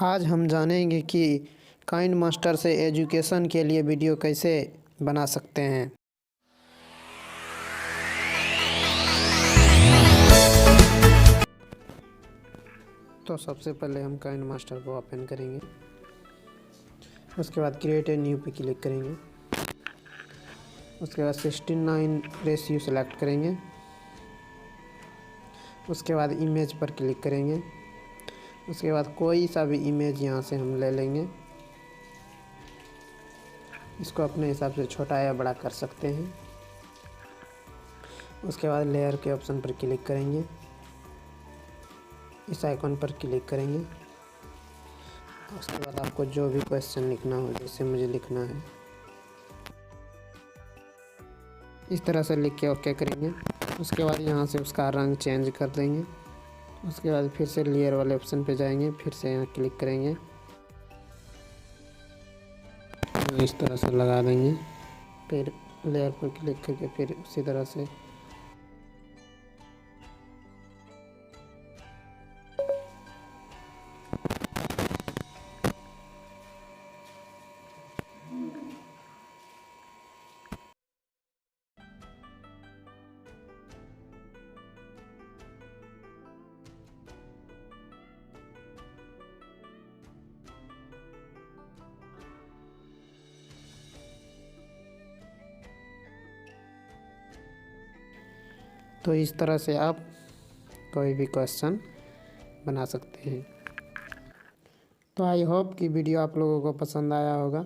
आज हम जानेंगे कि काइनमास्टर से एजुकेशन के लिए वीडियो कैसे बना सकते हैं। तो सबसे पहले हम काइनमास्टर को ओपन करेंगे। उसके बाद क्रिएट ए न्यू पे क्लिक करेंगे। उसके बाद 69 रेशियो सेलेक्ट करेंगे। उसके बाद इमेज पर क्लिक करेंगे। उसके बाद कोई सा भी इमेज यहाँ से हम ले लेंगे। इसको अपने हिसाब से छोटा या बड़ा कर सकते हैं। उसके बाद लेयर के ऑप्शन पर क्लिक करेंगे। इस आइकॉन पर क्लिक करेंगे। उसके बाद आपको जो भी क्वेश्चन लिखना हो, जैसे मुझे लिखना है, इस तरह से लिख के ओके करेंगे। उसके बाद यहाँ से उसका रंग चेंज कर देंगे। उसके बाद फिर से लेयर वाले ऑप्शन पे जाएंगे, फिर से यहाँ क्लिक करेंगे, इस तरह से लगा देंगे। फिर लेयर पर क्लिक करके फिर उसी तरह से तो इस तरह से आप कोई भी क्वेश्चन बना सकते हैं। तो आई होप कि वीडियो आप लोगों को पसंद आया होगा।